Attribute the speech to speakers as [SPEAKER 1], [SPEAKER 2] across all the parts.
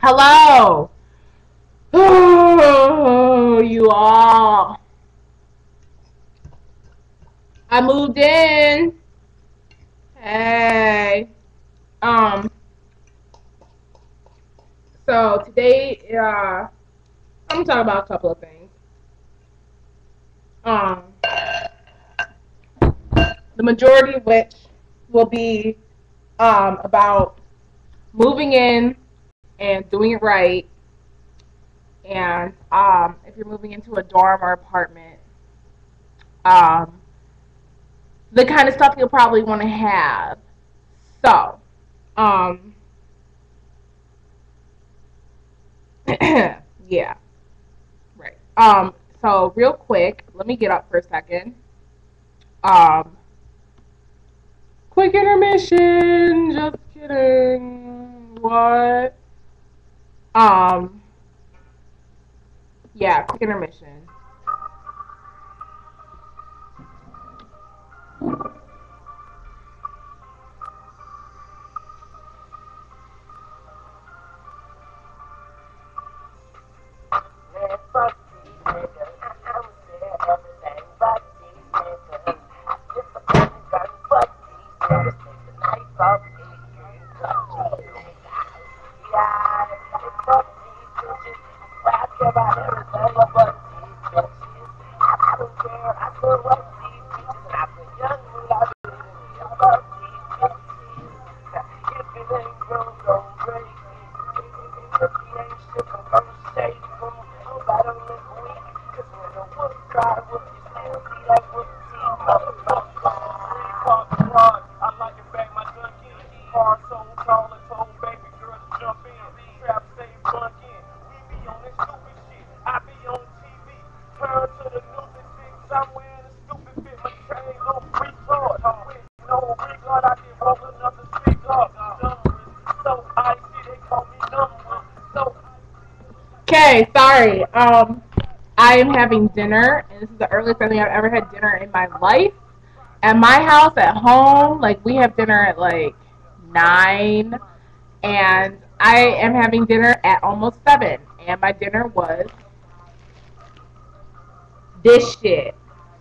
[SPEAKER 1] Hello. Oh, you all. I moved in. Hey. Um. So today, I'm gonna talk about a couple of things. Um. The majority of which will be about moving in and doing it right, and if you're moving into a dorm or apartment, um, the kind of stuff you'll probably want to have. So, um, yeah, right. So real quick, let me get up for a second. Um, quick intermission. Just kidding. What? Um, yeah, quick intermission. Okay, sorry. I am having dinner, and this is the earliest I think I've ever had dinner in my life. At my house, at home, like we have dinner at like 9, and I am having dinner at almost 7, and my dinner was this shit,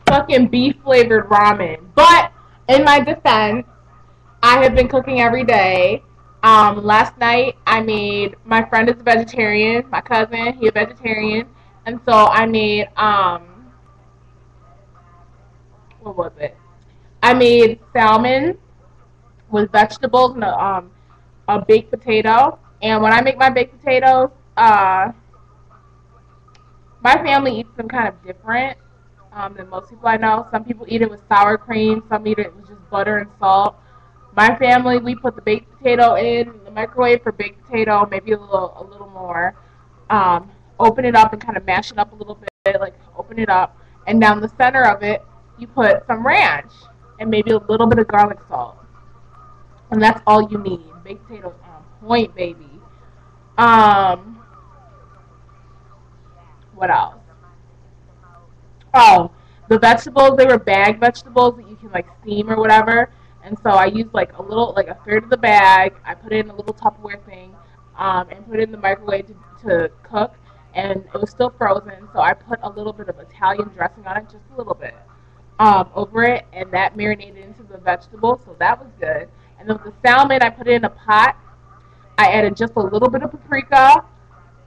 [SPEAKER 1] fucking beef flavored ramen. But in my defense, I have been cooking every day. Last night I made, my friend is a vegetarian, my cousin, he a vegetarian, and so I made what was it? I made salmon with vegetables and a baked potato. And when I make my baked potatoes, my family eats them kind of different than most people I know. Some people eat it with sour cream. Some eat it with just butter and salt. My family, we put the baked potato in the microwave for baked potato, maybe a little more. Open it up and kind of mash it up a little bit, like open it up, and down the center of it, you put some ranch and maybe a little bit of garlic salt, and that's all you need. Baked potatoes on point, baby. Um, what else? Oh, the vegetables, they were bagged vegetables that you can like steam or whatever. And so I used like a little, like a third of the bag. I put it in a little Tupperware thing, and put it in the microwave to cook. And it was still frozen, so I put a little bit of Italian dressing on it, just a little bit, over it, and that marinated into the vegetables, so that was good. And then with the salmon, I put it in a pot. I added just a little bit of paprika,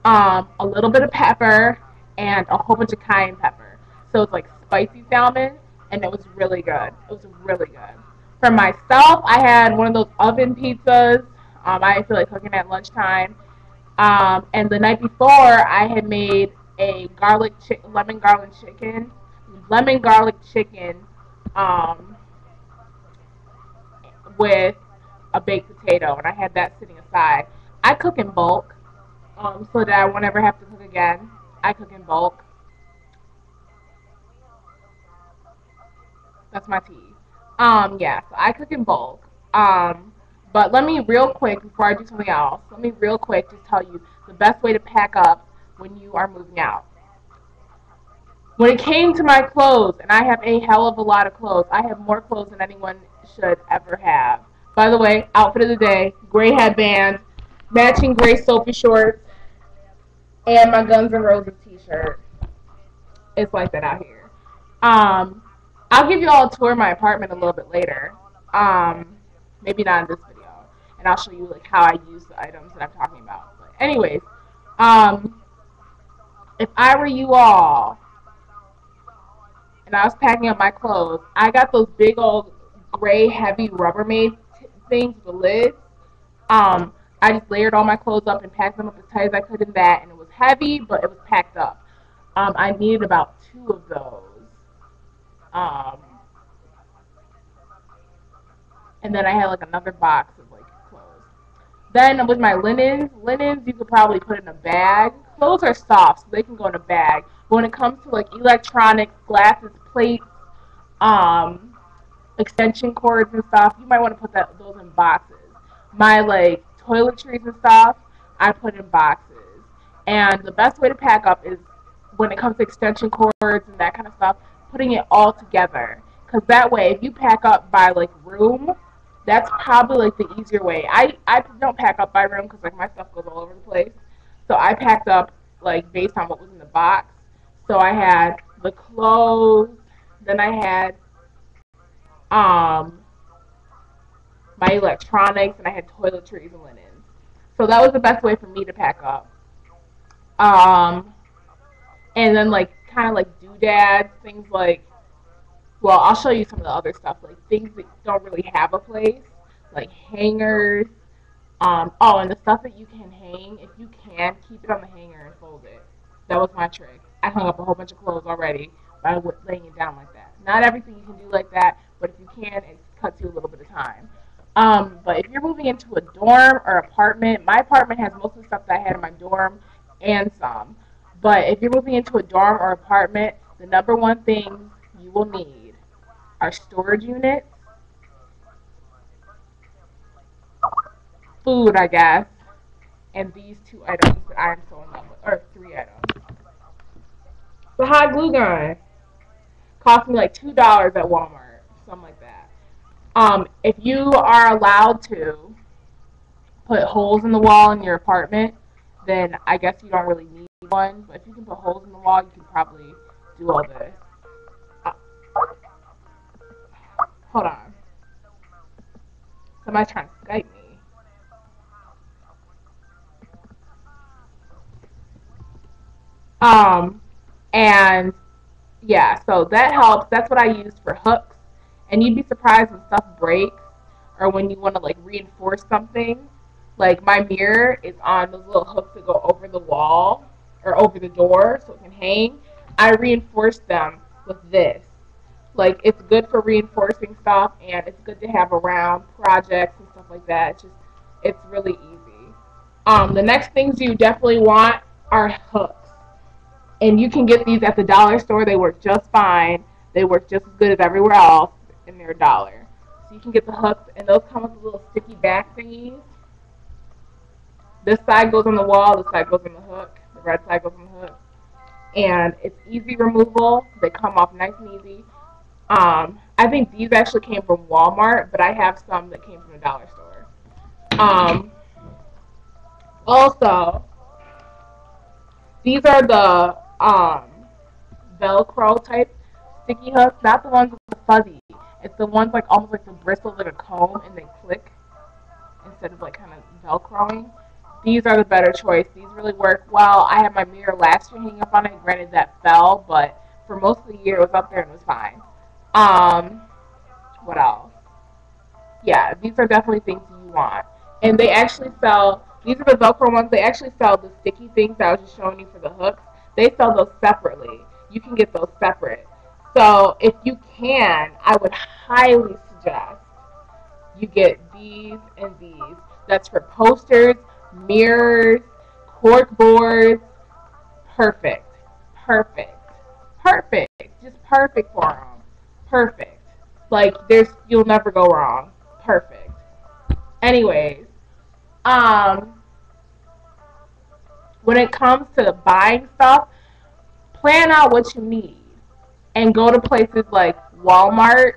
[SPEAKER 1] a little bit of pepper, and a whole bunch of cayenne pepper. So it's like spicy salmon, and it was really good. It was really good. For myself, I had one of those oven pizzas. I didn't feel like cooking at lunchtime. And the night before, I had made a lemon garlic chicken, um, with a baked potato, and I had that sitting aside. I cook in bulk, so that I won't ever have to cook again. I cook in bulk. That's my tea. Yeah, so I cook in bulk. But let me real quick before I do something else. Let me real quick just tell you the best way to pack up when you are moving out. When it came to my clothes, and I have a hell of a lot of clothes. I have more clothes than anyone should ever have. By the way, outfit of the day: gray headband, matching gray Sophie shorts, and my Guns N' Roses t-shirt. It's like that out here. Um, I'll give you all a tour of my apartment a little bit later. Maybe not in this video, and I'll show you like how I use the items that I'm talking about. But anyways, um, if I were you all and I was packing up my clothes, I got those big old gray heavy Rubbermaid things with the lids. Um, I just layered all my clothes up and packed them up as tight as I could in that, and it was heavy, but it was packed up. I needed about 2 of those. Um, and then I had like another box of like clothes. Then with my linens you could probably put in a bag. Clothes are soft, so they can go in a bag. But when it comes to like electronics, glasses, plates, um, extension cords and stuff, you might want to put those in boxes. My like toiletries and stuff, I put in boxes. And the best way to pack up is when it comes to extension cords and that kind of stuff, putting it all together. Because that way, if you pack up by like room, that's probably like the easier way. I don't pack up by room because like my stuff goes all over the place. So I packed up like based on what was in the box. So I had the clothes, then I had um my electronics, and I had toiletries and linens. So that was the best way for me to pack up. Um, and then like kind of like doodads, things like, well, I'll show you some of the other stuff, like things that don't really have a place, like hangers. Oh, and the stuff that you can hang, if you can, keep it on the hanger and fold it. That was my trick. I hung up a whole bunch of clothes already by laying it down like that. Not everything you can do like that, but if you can, it cuts you a little bit of time. But if you're moving into a dorm or apartment, my apartment has most of the stuff that I had in my dorm and some. But if you're moving into a dorm or apartment, the number one thing you will need are storage units, food, I guess, and these 2 items that I am so in love with, or 3 items. The hot glue gun cost me like $2 at Walmart, something like that. If you are allowed to put holes in the wall in your apartment, then I guess you don't really need one. But if you can put holes in the wall, you can probably do all this. Uh, Hold on. Somebody's trying to Skype me. Um, and yeah, so that helps. That's what I use for hooks. And you'd be surprised when stuff breaks or when you want to like reinforce something. Like my mirror is on those little hooks that go over the wall or over the door so it can hang. I reinforce them with this. Like it's good for reinforcing stuff, and it's good to have around projects and stuff like that. It's really easy. The next things you definitely want are hooks. And you can get these at the dollar store. They work just fine. They work just as good as everywhere else, and they're $1. So you can get the hooks, and those come with the little sticky back thingies. This side goes on the wall, this side goes on the hook, the red side goes on the hook. And it's easy removal. They come off nice and easy. I think these actually came from Walmart, but I have some that came from the dollar store. Also, these are the Velcro type sticky hooks, not the ones with the fuzzy. It's the ones like almost like the bristles like a comb and they click instead of like kind of Velcroing. These are the better choice. These really work well. I had my mirror last year hanging up on it. Granted, that fell, but for most of the year it was up there and it was fine. What else? Yeah, these are definitely things you want. And they actually sell, these are the Velcro ones, they actually sell the sticky things that I was just showing you for the hooks. They sell those separately. You can get those separate. So if you can, I would highly suggest you get these and these. That's for posters, mirrors, cork boards. Perfect. Perfect. Perfect. Just perfect for them. Perfect. Like, you'll never go wrong. Perfect. Anyways, when it comes to buying stuff, plan out what you need and go to places like Walmart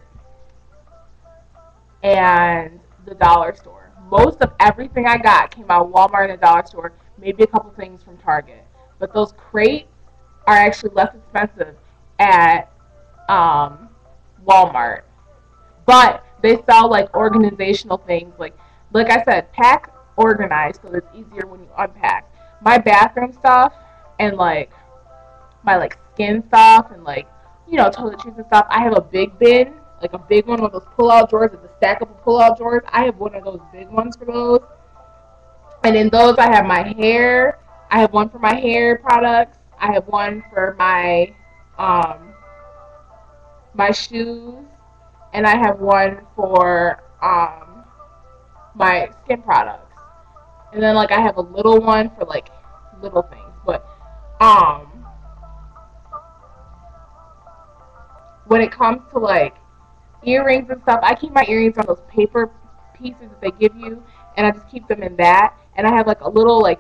[SPEAKER 1] and the dollar store. most of everything I got came out of Walmart and the dollar store, maybe a couple things from Target. But those crates are actually less expensive at Walmart. But they sell like organizational things, like I said, pack organized so it's easier when you unpack. My bathroom stuff and like my like skin stuff and like toiletries and stuff. I have a big bin, like a big one with those pull-out drawers, with the stackable pull-out drawers. I have one of those big ones for those. And in those, I have my hair. I have one for my hair products. I have one for my shoes, and I have one for my skin products. And then like I have a little one for like little things. But when it comes to like earrings and stuff, I keep my earrings on those paper pieces that they give you, and I just keep them in that. And I have like a little like,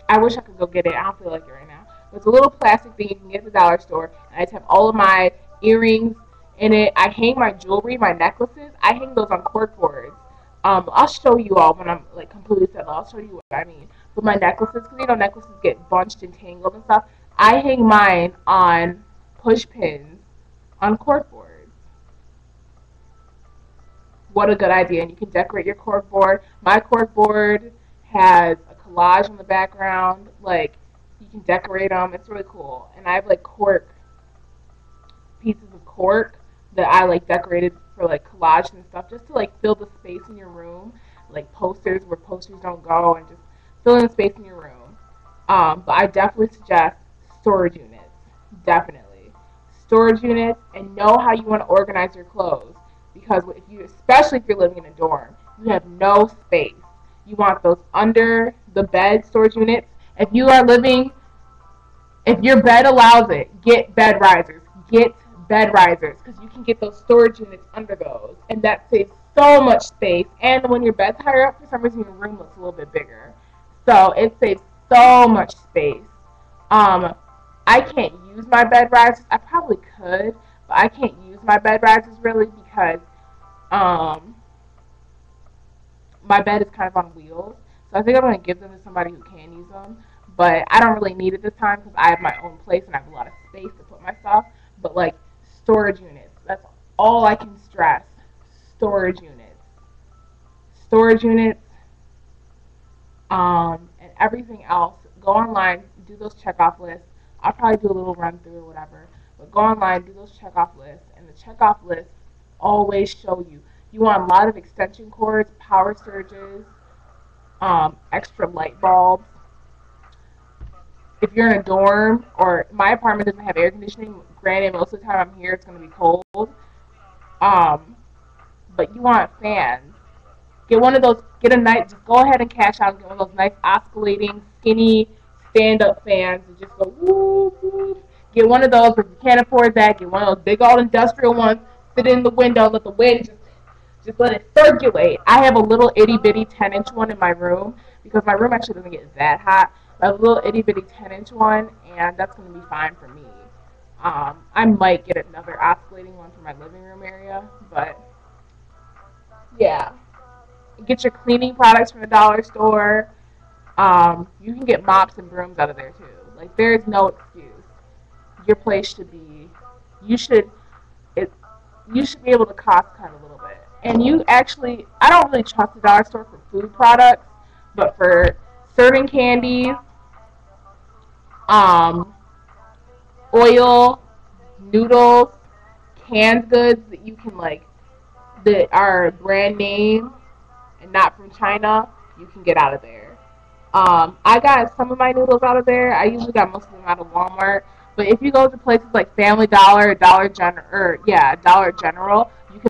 [SPEAKER 1] I wish I could go get it. I don't feel like it right now. But it's a little plastic thing you can get at the dollar store, and I just have all of my earrings in it. I hang my jewelry, my necklaces. I hang those on cork boards. I'll show you all when I'm like completely settled. I'll show you what I mean. But my necklaces, because necklaces get bunched and tangled and stuff. I hang mine on push pins on cork boards. What a good idea. And you can decorate your cork board. My cork board has a collage on the background. Like, you can decorate them. It's really cool. And I have like pieces of cork that I like decorated for like collage and stuff, just to like fill the space in your room, like posters where posters don't go, and just fill in the space in your room. But I definitely suggest storage units. Definitely storage units, and know how you want to organize your clothes, because especially if you're living in a dorm, you have no space. You want those under the bed storage units. If your bed allows it, get bed risers. Get bed risers, because you can get those storage units under those, and that saves so much space. And when your bed's higher up, for some reason your room looks a little bit bigger, so it saves so much space. I can't use my bed risers. I probably could, but I can't use my bed risers really, because my bed is kind of on wheels. So I think I'm going to give them to somebody who can use them. But I don't really need it this time because I have my own place and I have a lot of space to put my stuff. But like storage units, that's all I can stress. Storage units. Storage units. And everything else. Go online, do those checkoff lists. I'll probably do a little run through or whatever. But go online, do those checkoff lists. And the checkoff lists always show you. You want a lot of extension cords, power surges, extra light bulbs. If you're in a dorm, or my apartment doesn't have air conditioning, granted most of the time I'm here it's going to be cold, but you want fans. Get one of those, just go ahead and cash out and get one of those nice oscillating, skinny, stand-up fans and just go whoop, whoop. Get one of those. If you can't afford that, get one of those big old industrial ones, sit in the window, let the wind just let it circulate. I have a little itty-bitty 10-inch one in my room, because my room actually doesn't get that hot. I have a little itty-bitty 10-inch one, and that's going to be fine for me. I might get another oscillating one for my living room area, but yeah. Get your cleaning products from the dollar store. You can get mops and brooms out of there too. Like, there is no excuse. Your place should be, you should be able to cost cut a little bit. And I don't really trust the dollar store for food products, but for certain candies, oil, noodles, canned goods that you can that are brand name and not from China, you can get out of there. I got some of my noodles out of there. I usually got most of them out of Walmart. But if you go to places like Family Dollar, Dollar General,